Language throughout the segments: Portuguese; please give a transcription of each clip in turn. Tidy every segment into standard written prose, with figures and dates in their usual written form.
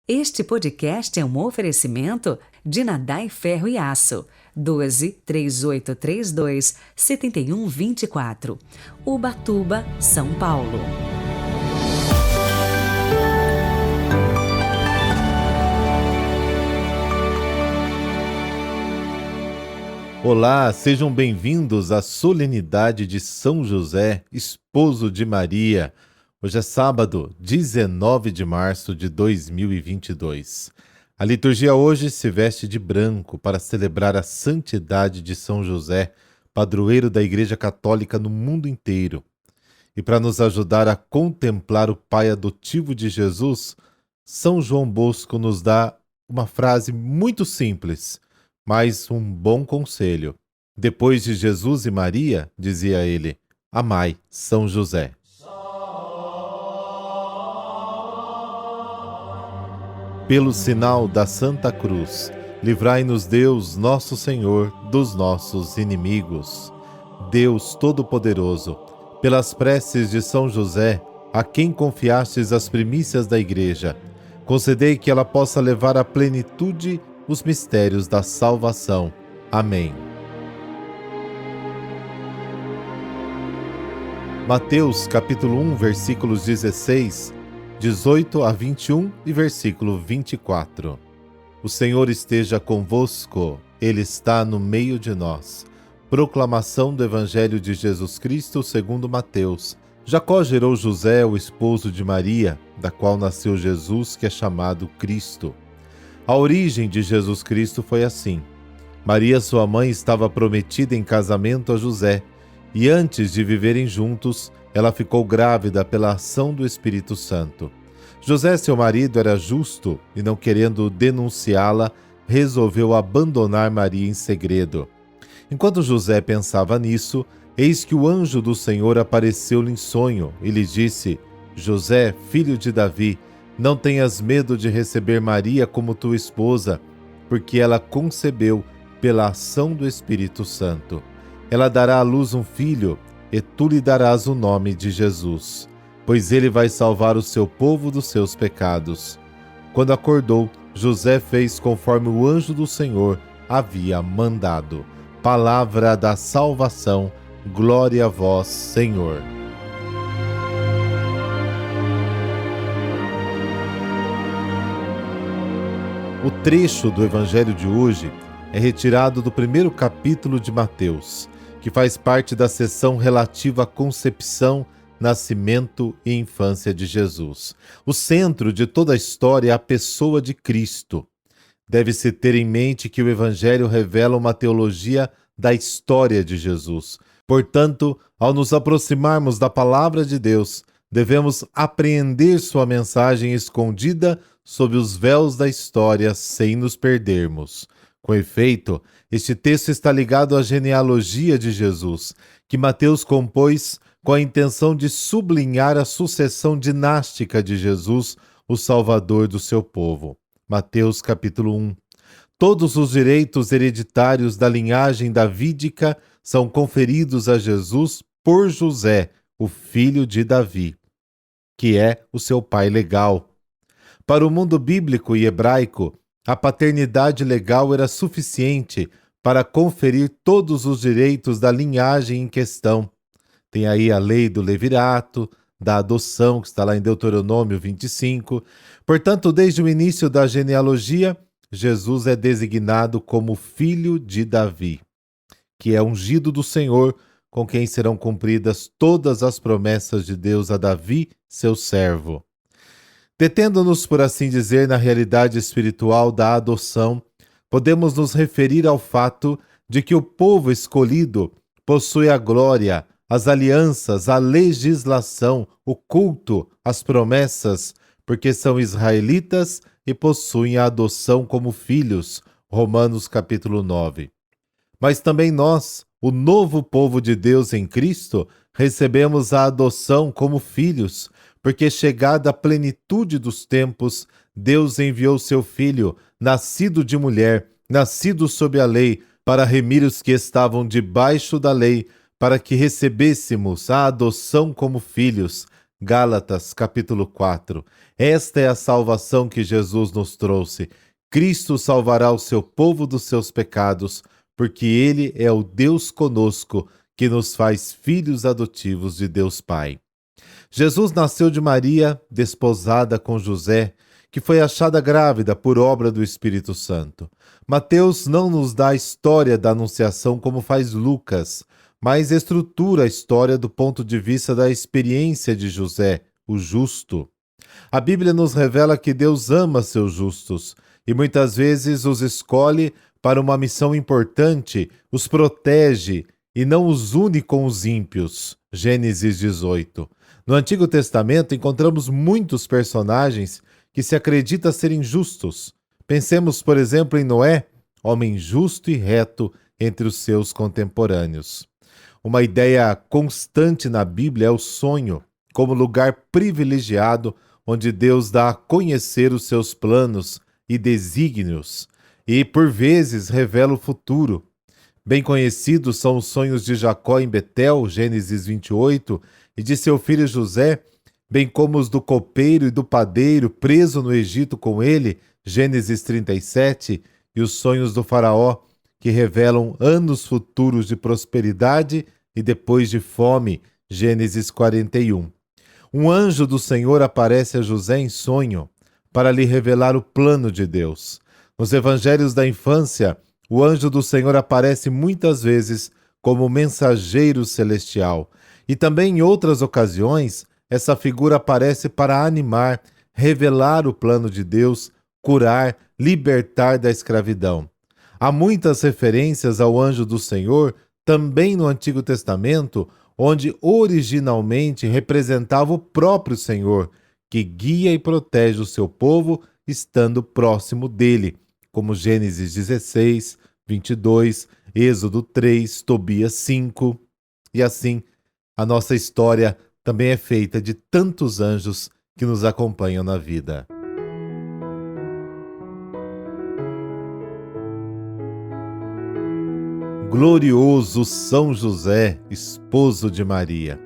Este podcast é um oferecimento de Nadai Ferro e Aço, 12-3832-7124, Ubatuba, São Paulo. Olá, sejam bem-vindos à solenidade de São José, esposo de Maria. Hoje é sábado, 19 de março de 2022. A liturgia hoje se veste de branco para celebrar a santidade de São José, padroeiro da Igreja Católica no mundo inteiro. E para nos ajudar a contemplar o pai adotivo de Jesus, São João Bosco nos dá uma frase muito simples, mas um bom conselho. Depois de Jesus e Maria, dizia ele, amai São José. Pelo sinal da Santa Cruz, livrai-nos Deus, nosso Senhor, dos nossos inimigos. Deus Todo-Poderoso, pelas preces de São José, a quem confiastes as primícias da Igreja, concedei que ela possa levar à plenitude os mistérios da salvação. Amém. Mateus capítulo 1, versículos 16, 18 a 21 e versículo 24. O Senhor esteja convosco, Ele está no meio de nós. Proclamação do Evangelho de Jesus Cristo segundo Mateus. Jacó gerou José, o esposo de Maria, da qual nasceu Jesus, que é chamado Cristo. A origem de Jesus Cristo foi assim. Maria, sua mãe, estava prometida em casamento a José, e antes de viverem juntos, ela ficou grávida pela ação do Espírito Santo. José, seu marido, era justo e, não querendo denunciá-la, resolveu abandonar Maria em segredo. Enquanto José pensava nisso, eis que o anjo do Senhor apareceu-lhe em sonho e lhe disse: José, filho de Davi, não tenhas medo de receber Maria como tua esposa, porque ela concebeu pela ação do Espírito Santo. Ela dará à luz um filho, e tu lhe darás o nome de Jesus, pois ele vai salvar o seu povo dos seus pecados. Quando acordou, José fez conforme o anjo do Senhor havia mandado. Palavra da salvação, glória a vós, Senhor. O trecho do Evangelho de hoje é retirado do primeiro capítulo de Mateus, que faz parte da seção relativa à concepção, nascimento e infância de Jesus. O centro de toda a história é a pessoa de Cristo. Deve-se ter em mente que o Evangelho revela uma teologia da história de Jesus. Portanto, ao nos aproximarmos da Palavra de Deus, devemos apreender sua mensagem escondida sob os véus da história sem nos perdermos. Com efeito, este texto está ligado à genealogia de Jesus, que Mateus compôs com a intenção de sublinhar a sucessão dinástica de Jesus, o Salvador do seu povo. Mateus capítulo 1. Todos os direitos hereditários da linhagem davídica são conferidos a Jesus por José, o filho de Davi, que é o seu pai legal. Para o mundo bíblico e hebraico, a paternidade legal era suficiente para conferir todos os direitos da linhagem em questão. Tem aí a lei do levirato, da adoção, que está lá em Deuteronômio 25. Portanto, desde o início da genealogia, Jesus é designado como filho de Davi, que é ungido do Senhor, com quem serão cumpridas todas as promessas de Deus a Davi, seu servo. Detendo-nos, por assim dizer, na realidade espiritual da adoção, podemos nos referir ao fato de que o povo escolhido possui a glória, as alianças, a legislação, o culto, as promessas, porque são israelitas e possuem a adoção como filhos. Romanos capítulo 9. Mas também nós, o novo povo de Deus em Cristo, recebemos a adoção como filhos, porque chegada a plenitude dos tempos, Deus enviou seu Filho, nascido de mulher, nascido sob a lei, para remir os que estavam debaixo da lei, para que recebêssemos a adoção como filhos. Gálatas, capítulo 4. Esta é a salvação que Jesus nos trouxe. Cristo salvará o seu povo dos seus pecados, porque Ele é o Deus conosco, que nos faz filhos adotivos de Deus Pai. Jesus nasceu de Maria, desposada com José, que foi achada grávida por obra do Espírito Santo. Mateus não nos dá a história da Anunciação como faz Lucas, mas estrutura a história do ponto de vista da experiência de José, o justo. A Bíblia nos revela que Deus ama seus justos e muitas vezes os escolhe para uma missão importante, os protege e não os une com os ímpios. Gênesis 18. No Antigo Testamento encontramos muitos personagens que se acredita serem justos. Pensemos, por exemplo, em Noé, homem justo e reto entre os seus contemporâneos. Uma ideia constante na Bíblia é o sonho, como lugar privilegiado onde Deus dá a conhecer os seus planos e desígnios, e por vezes revela o futuro. Bem conhecidos são os sonhos de Jacó em Betel, Gênesis 28, e de seu filho José, bem como os do copeiro e do padeiro preso no Egito com ele, Gênesis 37, e os sonhos do faraó, que revelam anos futuros de prosperidade e depois de fome, Gênesis 41. Um anjo do Senhor aparece a José em sonho para lhe revelar o plano de Deus. Nos evangelhos da infância, o anjo do Senhor aparece muitas vezes como mensageiro celestial. E também em outras ocasiões, essa figura aparece para animar, revelar o plano de Deus, curar, libertar da escravidão. Há muitas referências ao anjo do Senhor, também no Antigo Testamento, onde originalmente representava o próprio Senhor, que guia e protege o seu povo estando próximo dele, como Gênesis 16, 22, Êxodo 3, Tobias 5. E assim, a nossa história também é feita de tantos anjos que nos acompanham na vida. Glorioso São José, esposo de Maria.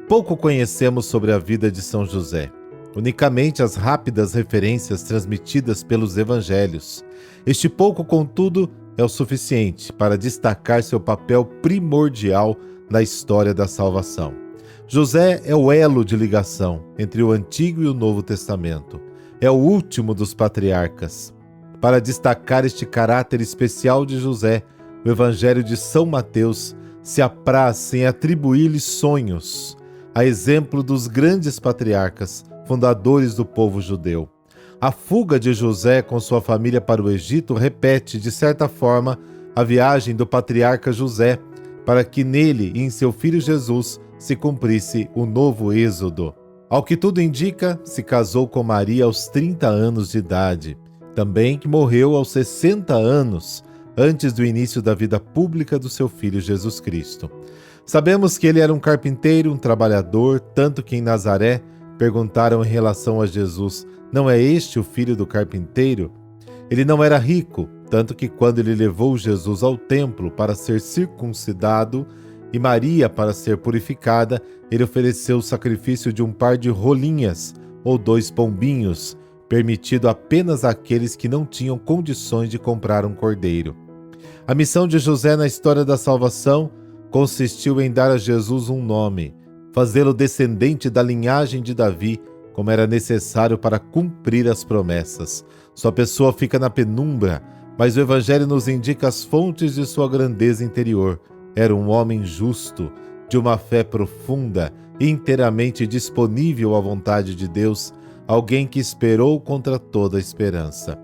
Pouco conhecemos sobre a vida de São José, unicamente as rápidas referências transmitidas pelos evangelhos. Este pouco, contudo, é o suficiente para destacar seu papel primordial na história da salvação. José é o elo de ligação entre o Antigo e o Novo Testamento. É o último dos patriarcas. Para destacar este caráter especial de José, o Evangelho de São Mateus se apraz em atribuir-lhe sonhos, a exemplo dos grandes patriarcas, fundadores do povo judeu. A fuga de José com sua família para o Egito repete, de certa forma, a viagem do patriarca José, para que nele e em seu filho Jesus se cumprisse o novo êxodo. Ao que tudo indica, se casou com Maria aos 30 anos de idade, também que morreu aos 60 anos, antes do início da vida pública do seu filho Jesus Cristo. Sabemos que ele era um carpinteiro, um trabalhador, tanto que em Nazaré perguntaram em relação a Jesus: não é este o filho do carpinteiro? Ele não era rico, tanto que quando ele levou Jesus ao templo para ser circuncidado e Maria para ser purificada, ele ofereceu o sacrifício de um par de rolinhas ou 2 pombinhos, permitido apenas àqueles que não tinham condições de comprar um cordeiro. A missão de José na história da salvação consistiu em dar a Jesus um nome, fazê-lo descendente da linhagem de Davi, como era necessário para cumprir as promessas. Sua pessoa fica na penumbra, mas o Evangelho nos indica as fontes de sua grandeza interior. Era um homem justo, de uma fé profunda, inteiramente disponível à vontade de Deus, alguém que esperou contra toda esperança.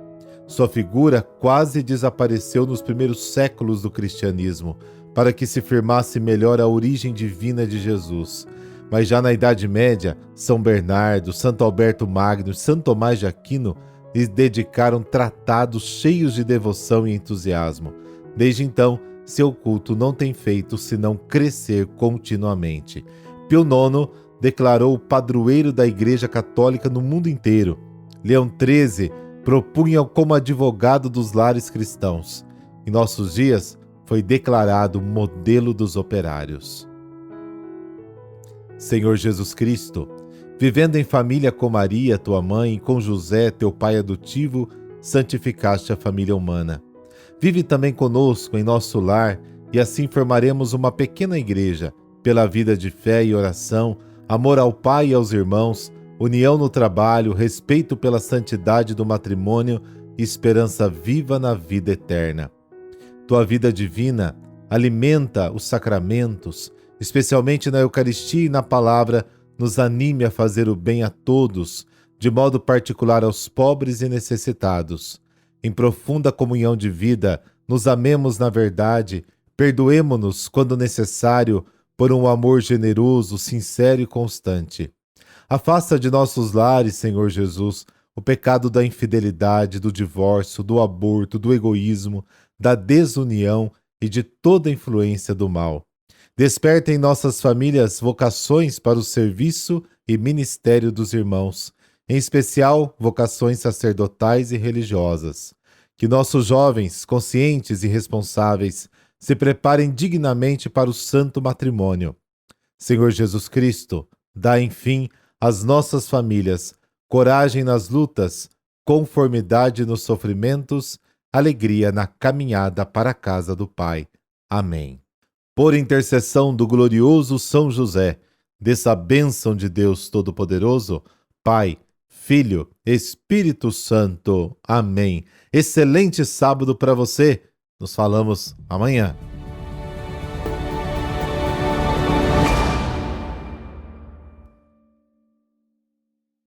Sua figura quase desapareceu nos primeiros séculos do cristianismo, para que se firmasse melhor a origem divina de Jesus. Mas já na Idade Média, São Bernardo, Santo Alberto Magno e Santo Tomás de Aquino lhe dedicaram tratados cheios de devoção e entusiasmo. Desde então, seu culto não tem feito senão crescer continuamente. Pio IX declarou o padroeiro da Igreja Católica no mundo inteiro. Leão XIII propunha como advogado dos lares cristãos. Em nossos dias, foi declarado modelo dos operários. Senhor Jesus Cristo, Vivendo em família com Maria, tua mãe, e com José, teu pai adotivo, santificaste a família humana. Vive também conosco em nosso lar e assim formaremos uma pequena igreja, pela vida de fé e oração, amor ao Pai e aos irmãos, união no trabalho, respeito pela santidade do matrimônio e esperança viva na vida eterna. Tua vida divina alimenta os sacramentos, especialmente na Eucaristia e na palavra, nos anime a fazer o bem a todos, de modo particular aos pobres e necessitados. Em profunda comunhão de vida, nos amemos na verdade, perdoemo-nos quando necessário, por um amor generoso, sincero e constante. Afasta de nossos lares, Senhor Jesus, o pecado da infidelidade, do divórcio, do aborto, do egoísmo, da desunião e de toda influência do mal. Desperta em nossas famílias vocações para o serviço e ministério dos irmãos, em especial vocações sacerdotais e religiosas. Que nossos jovens, conscientes e responsáveis, se preparem dignamente para o santo matrimônio. Senhor Jesus Cristo, dá, enfim, às nossas famílias coragem nas lutas, conformidade nos sofrimentos, alegria na caminhada para a casa do Pai. Amém. Por intercessão do glorioso São José, dessa bênção de Deus Todo-Poderoso, Pai, Filho, Espírito Santo. Amém. Excelente sábado para você. Nos falamos amanhã.